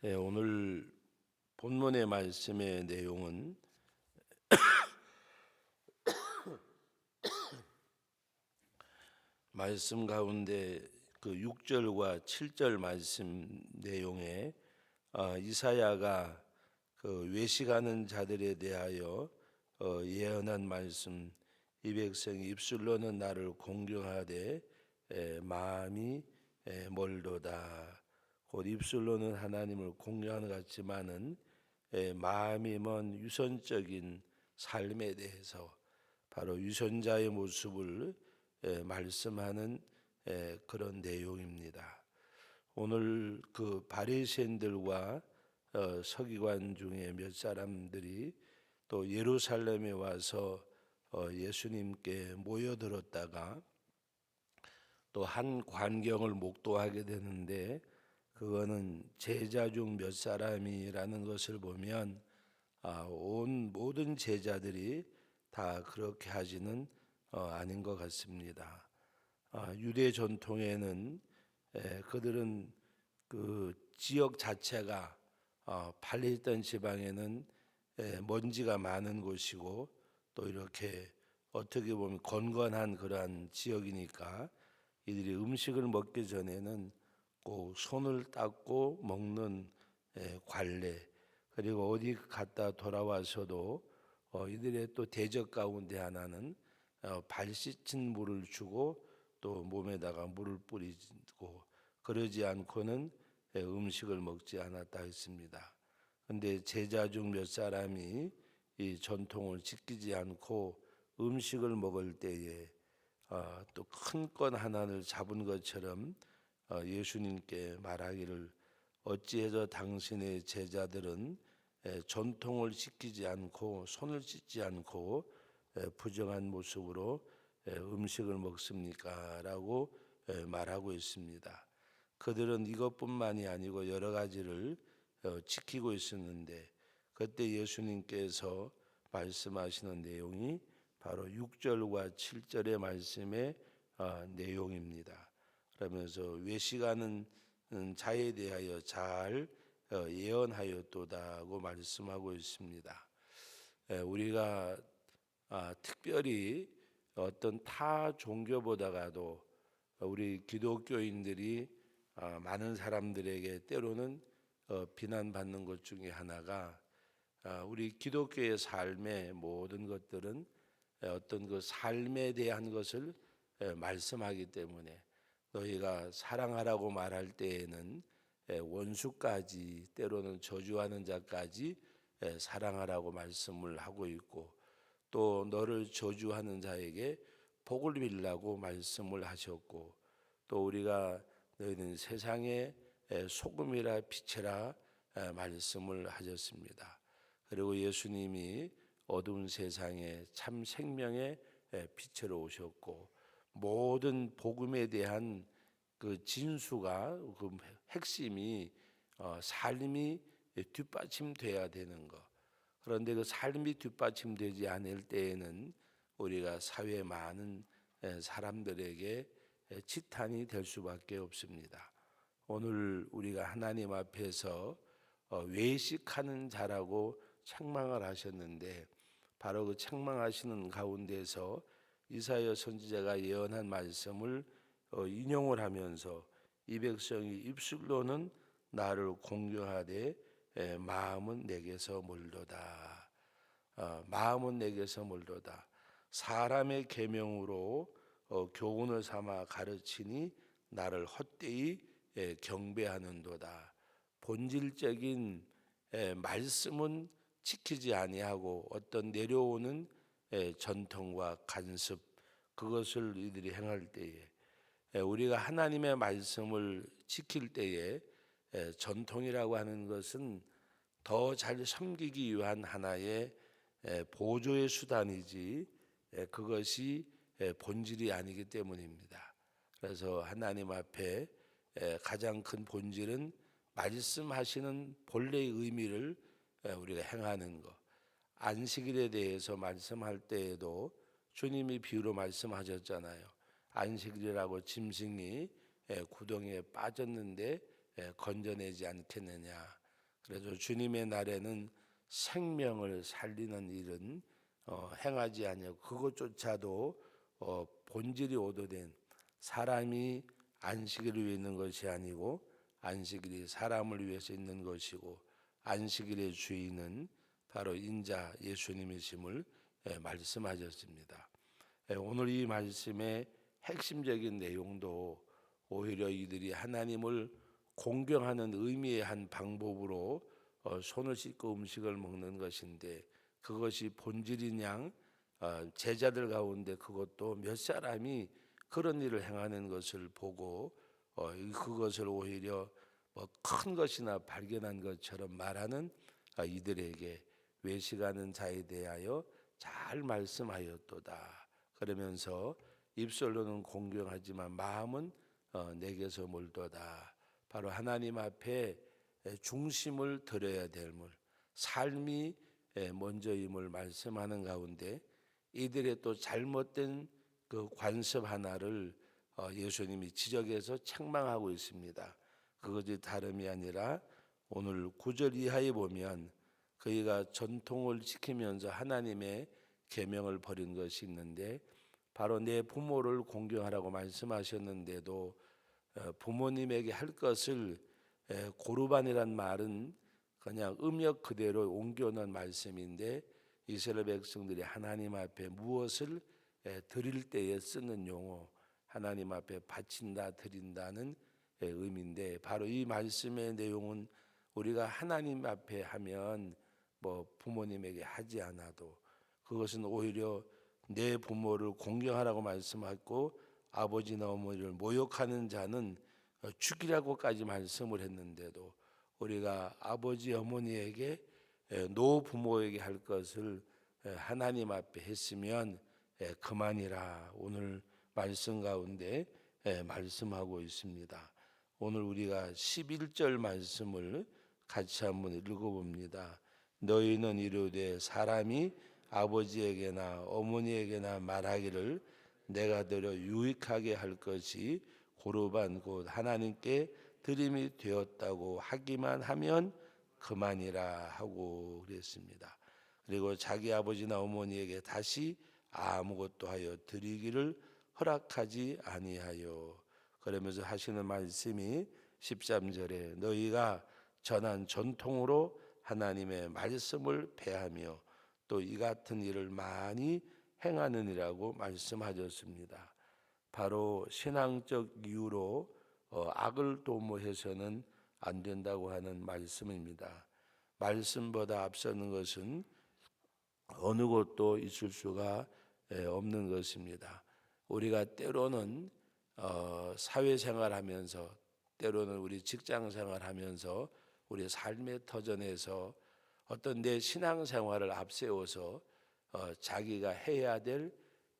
오늘 본문의 말씀의 내용은 말씀 가운데 그 6절과 7절 말씀 내용에 이사야가 그 외식하는 자들에 대하여 예언한 말씀, 이 백성이 입술로는 나를 공경하되 마음이 멀도다. 곧 입술로는 하나님을 공경하는 것 같지만은 마음이 먼 유선적인 삶에 대해서 바로 유선자의 모습을 말씀하는 그런 내용입니다. 오늘 그 바리새인들과 서기관 중에 몇 사람들이 또 예루살렘에 와서 예수님께 모여들었다가 또 한 광경을 목도하게 되는데, 그거는 제자 중 몇 사람이라는 것을 보면 온 모든 제자들이 다 그렇게 하지는 아닌 것 같습니다. 유대 전통에는 그들은 그 지역 자체가 팔레스타인 지방에는 먼지가 많은 곳이고 또 이렇게 어떻게 보면 건건한 그러한 지역이니까 이들이 음식을 먹기 전에는 꼭 손을 닦고 먹는 관례, 그리고 어디 갔다 돌아와서도 이들의 또 대접 가운데 하나는 발 씻은 물을 주고 또 몸에다가 물을 뿌리고, 그러지 않고는 음식을 먹지 않았다 했습니다. 그런데 제자 중 몇 사람이 이 전통을 지키지 않고 음식을 먹을 때에 또 큰 건 하나를 잡은 것처럼 예수님께 말하기를, 어찌해서 당신의 제자들은 전통을 지키지 않고 손을 씻지 않고 부정한 모습으로 음식을 먹습니까? 라고 말하고 있습니다. 그들은 이것뿐만이 아니고 여러 가지를 지키고 있었는데, 그때 예수님께서 말씀하시는 내용이 바로 6절과 7절의 말씀의 내용입니다. 그러면서 외식하는 자에 대하여 잘 예언하였도다고 말씀하고 있습니다. 우리가 특별히 어떤 타 종교보다가도 우리 기독교인들이 많은 사람들에게 때로는 비난받는 것 중에 하나가, 우리 기독교의 삶의 모든 것들은 어떤 그 삶에 대한 것을 말씀하기 때문에, 너희가 사랑하라고 말할 때에는 원수까지, 때로는 저주하는 자까지 사랑하라고 말씀을 하고 있고, 또 너를 저주하는 자에게 복을 빌라고 말씀을 하셨고, 또 우리가 너희는 세상의 소금이라 빛이라 말씀을 하셨습니다. 그리고 예수님이 어두운 세상에 참 생명의 빛으로 오셨고, 모든 복음에 대한 그 진수가, 그 핵심이 삶이 뒷받침돼야 되는 것. 그런데 그 삶이 뒷받침되지 않을 때에는 우리가 사회에 많은 사람들에게 지탄이 될 수밖에 없습니다. 오늘 우리가 하나님 앞에서 외식하는 자라고 책망을 하셨는데, 바로 그 책망하시는 가운데서 이사야 선지자가 예언한 말씀을 인용을 하면서, 이 백성이 입술로는 나를 공경하되 마음은 내게서 멀도다. 마음은 내게서 멀도다. 사람의 계명으로 교훈을 삼아 가르치니 나를 헛되이 경배하는도다. 본질적인 말씀은 지키지 아니하고 어떤 내려오는 전통과 간섭, 그것을 이들이 행할 때에, 우리가 하나님의 말씀을 지킬 때에 전통이라고 하는 것은 더 잘 섬기기 위한 하나의 보조의 수단이지 그것이 본질이 아니기 때문입니다. 그래서 하나님 앞에 가장 큰 본질은 말씀하시는 본래의 의미를 우리가 행하는 것. 안식일에 대해서 말씀할 때에도 주님이 비유로 말씀하셨잖아요. 안식일이라고 짐승이 구덩이에 빠졌는데 건져내지 않겠느냐. 그래서 주님의 날에는 생명을 살리는 일은 행하지 아니하고 그것조차도 본질이 오도된 사람이 안식일을 위해 있는 것이 아니고 안식일이 사람을 위해서 있는 것이고 안식일의 주인은 바로 인자 예수님이심을 말씀하셨습니다. 오늘 이 말씀의 핵심적인 내용도 오히려 이들이 하나님을 공경하는 의미의 한 방법으로 손을 씻고 음식을 먹는 것인데 그것이 본질이냐 제자들 가운데 그것도 몇 사람이 그런 일을 행하는 것을 보고 그것을 오히려 뭐 큰 것이나 발견한 것처럼 말하는 이들에게 외식하는 자에 대하여 잘 말씀하였도다. 그러면서 입술로는 공경하지만 마음은 내게서 멀도다. 바로 하나님 앞에 중심을 드려야 될 물, 삶이 먼저임을 말씀하는 가운데 이들의 또 잘못된 그 관습 하나를 예수님이 지적해서 책망하고 있습니다. 그것이 다름이 아니라 오늘 9절 이하에 보면 그이가 전통을 지키면서 하나님의 계명을 버린 것이 있는데 바로 내 부모를 공경하라고 말씀하셨는데도 부모님에게 할 것을 고르반이란 말은 그냥 음역 그대로 옮겨놓은 말씀인데 이스라엘 백성들이 하나님 앞에 무엇을 드릴 때에 쓰는 용어, 하나님 앞에 바친다 드린다는 의미인데 바로 이 말씀의 내용은 우리가 하나님 앞에 하면 뭐 부모님에게 하지 않아도 그것은 오히려 내 부모를 공경하라고 말씀하고 아버지나 어머니를 모욕하는 자는 죽이라고까지 말씀을 했는데도 우리가 아버지 어머니에게 노부모에게 할 것을 하나님 앞에 했으면 그만이라 오늘 말씀 가운데 말씀하고 있습니다. 오늘 우리가 11절 말씀을 같이 한번 읽어봅니다. 너희는 이르되 사람이 아버지에게나 어머니에게나 말하기를 내가 들여 유익하게 할 것이 고르반 곧 하나님께 드림이 되었다고 하기만 하면 그만이라 하고 그랬습니다. 그리고 자기 아버지나 어머니에게 다시 아무것도 하여 드리기를 허락하지 아니하여 그러면서 하시는 말씀이 13절에 너희가 전한 전통으로 하나님의 말씀을 폐하며 또 이 같은 일을 많이 행하느니라고 말씀하셨습니다. 바로 신앙적 이유로 악을 도모해서는 안 된다고 하는 말씀입니다. 말씀보다 앞서는 것은 어느 것도 있을 수가 없는 것입니다. 우리가 때로는 사회생활하면서 때로는 우리 직장생활하면서 우리 삶의 터전에서 어떤 내 신앙생활을 앞세워서 자기가 해야 될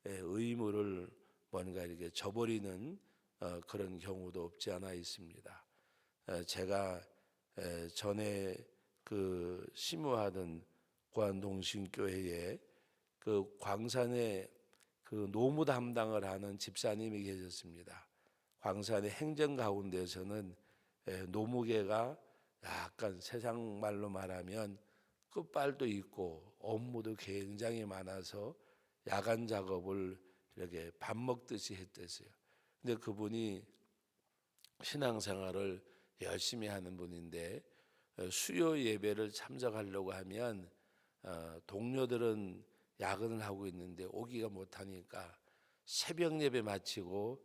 의무를 뭔가 이렇게 저버리는 그런 경우도 없지 않아 있습니다. 제가 전에 그 심우하던 고안동신교회에 그 광산에 그 노무 담당을 하는 집사님이 계셨습니다. 광산의 행정 가운데서는 노무계가 약간 세상 말로 말하면 끝발도 있고 업무도 굉장히 많아서 야간 작업을 이렇게 밥 먹듯이 했댔어요. 근데 그분이 신앙생활을 열심히 하는 분인데 수요 예배를 참석하려고 하면 동료들은 야근을 하고 있는데 오기가 못하니까 새벽 예배 마치고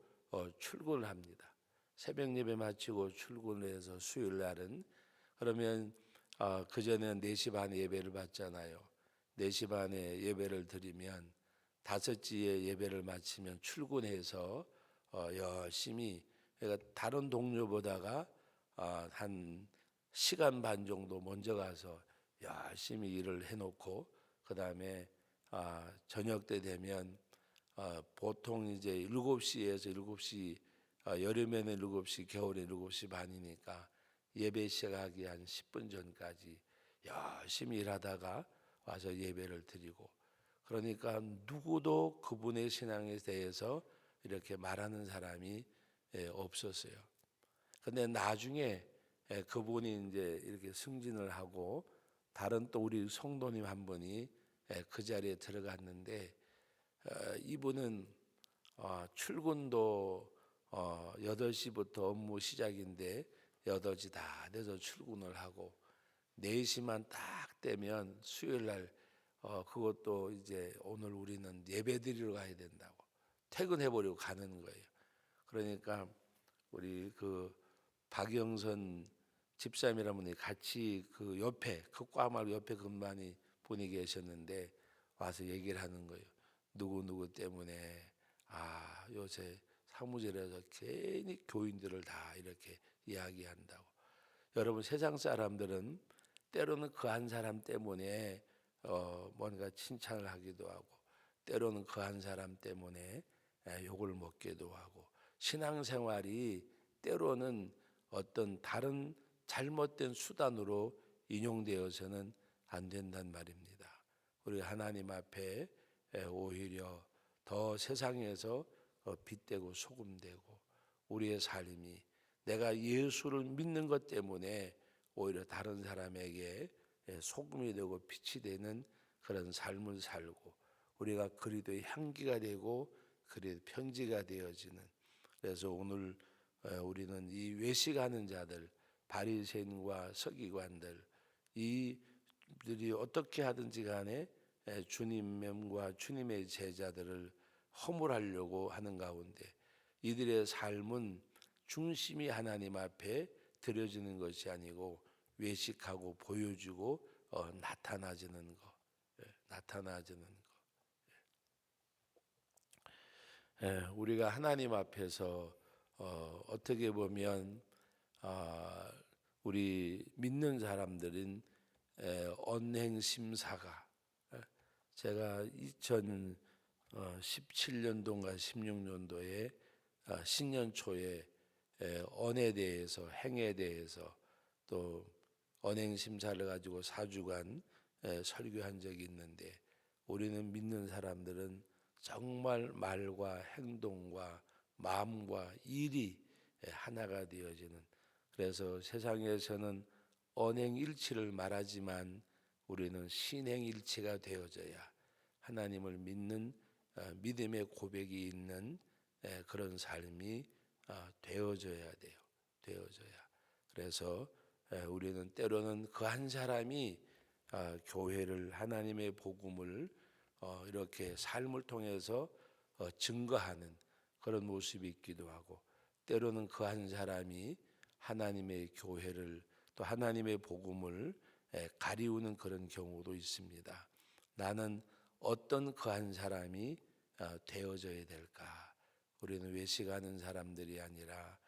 출근을 합니다. 새벽 예배 마치고 출근을 해서 수요일 날은 그러면 그전에는 4시 반에 예배를 받잖아요. 4시 반에 예배를 드리면 5시에 예배를 마치면 출근해서 열심히 그러니까 다른 동료보다가 한 시간 반 정도 먼저 가서 열심히 일을 해놓고 그 다음에 저녁 때 되면 보통 이제 7시에서 7시 여름에는 7시 겨울에 7시 반이니까 예배 시작하기 한 10분 전까지 열심히 일하다가 와서 예배를 드리고 그러니까 누구도 그분의 신앙에 대해서 이렇게 말하는 사람이 없었어요. 근데 나중에 그분이 이제 이렇게 승진을 하고 다른 또 우리 성도님 한 분이 그 자리에 들어갔는데 이분은 출근도 8시부터 업무 시작인데 8시 다 돼서 출근을 하고 4시만 딱 되면 수요일 날 그것도 이제 오늘 우리는 예배 드리러 가야 된다고 퇴근해 버리고 가는 거예요. 그러니까 우리 그 박영선 집사님이라는 분이 같이 그 옆에 그 과마을 옆에 근무하는 분이 계셨는데 와서 얘기를 하는 거예요. 누구 때문에 요새 사무실에서 괜히 교인들을 다 이렇게 이야기한다고. 여러분 세상 사람들은 때로는 그 한 사람 때문에 뭔가 칭찬을 하기도 하고 때로는 그 한 사람 때문에 욕을 먹기도 하고 신앙생활이 때로는 어떤 다른 잘못된 수단으로 인용되어서는 안 된단 말입니다. 우리 하나님 앞에 오히려 더 세상에서 빗대고 소금되고 우리의 삶이 내가 예수를 믿는 것 때문에 오히려 다른 사람에게 소금이 되고 빛이 되는 그런 삶을 살고 우리가 그리스도의 향기가 되고 그리스도의 편지가 되어지는. 그래서 오늘 우리는 이 외식하는 자들 바리새인과 서기관들 이들이 어떻게 하든지 간에 주님과 주님의 제자들을 허물하려고 하는 가운데 이들의 삶은 중심이 하나님 앞에 드려지는 것이 아니고 외식하고 보여주고 나타나지는 것, 나타나지는 것. 우리가 하나님 앞에서 어떻게 보면 우리 믿는 사람들인 언행심사가 제가 2017년도인가 16년도에 신년 초에 언에 대해서 행에 대해서 또 언행심사를 가지고 4주간 설교한 적이 있는데 우리는 믿는 사람들은 정말 말과 행동과 마음과 일이 하나가 되어지는. 그래서 세상에서는 언행일치를 말하지만 우리는 신행일치가 되어져야 하나님을 믿는 믿음의 고백이 있는 그런 삶이 되어져야 돼요. 되어져야. 그래서 우리는 때로는 그 한 사람이 교회를 하나님의 복음을 이렇게 삶을 통해서 증거하는 그런 모습이 있기도 하고 때로는 그 한 사람이 하나님의 교회를 또 하나님의 복음을 가리우는 그런 경우도 있습니다. 나는 어떤 그 한 사람이 되어져야 될까? 우리는 외식하는 사람들이 아니라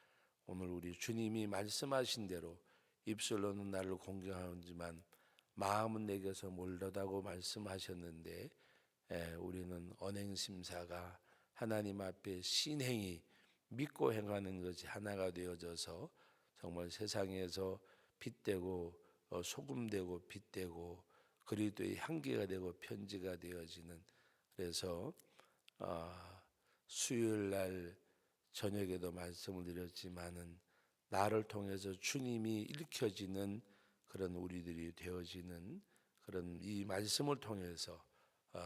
오늘 우리 주님이 말씀하신 대로 입술로는 나를 공경하지만 마음은 내게서 멀다고 말씀하셨는데 우리는 언행심사가 하나님 앞에 신행이 믿고 행하는 것이 하나가 되어져서 정말 세상에서 빛되고 소금되고 빛되고 그리스도의 향기가 되고 편지가 되어지는. 그래서 수요일 날 저녁에도 말씀을 드렸지만은 나를 통해서 주님이 일켜지는 그런 우리들이 되어지는 그런 이 말씀을 통해서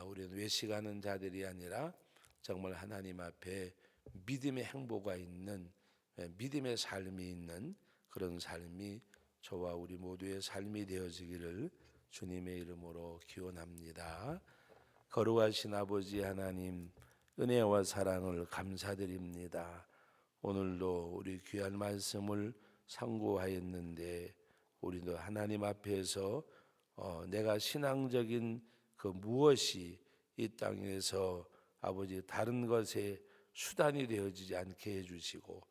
우리는 외식하는 자들이 아니라 정말 하나님 앞에 믿음의 행보가 있는 믿음의 삶이 있는 그런 삶이 저와 우리 모두의 삶이 되어지기를 주님의 이름으로 기원합니다. 거룩하신 아버지 하나님 은혜와 사랑을 감사드립니다. 오늘도 우리 귀한 말씀을 상고하였는데 우리도 하나님 앞에서 내가 신앙적인 그 무엇이 이 땅에서 아버지 다른 것에 수단이 되어지지 않게 해주시고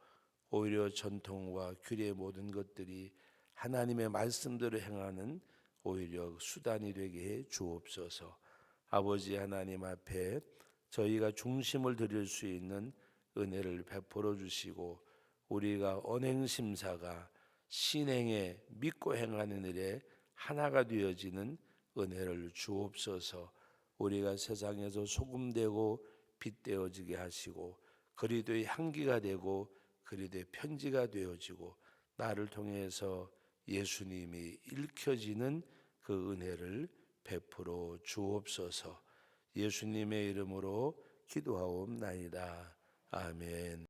오히려 전통과 규례의 모든 것들이 하나님의 말씀대로 행하는 오히려 수단이 되게 해 주옵소서. 아버지 하나님 앞에 저희가 중심을 드릴 수 있는 은혜를 베풀어 주시고 우리가 언행심사가 신행에 믿고 행하는 일에 하나가 되어지는 은혜를 주옵소서. 우리가 세상에서 소금되고 빛되어지게 하시고 그리스도의 향기가 되고 그리스도의 편지가 되어지고 나를 통해서 예수님이 읽혀지는 그 은혜를 베풀어 주옵소서. 예수님의 이름으로 기도하옵나이다. 아멘.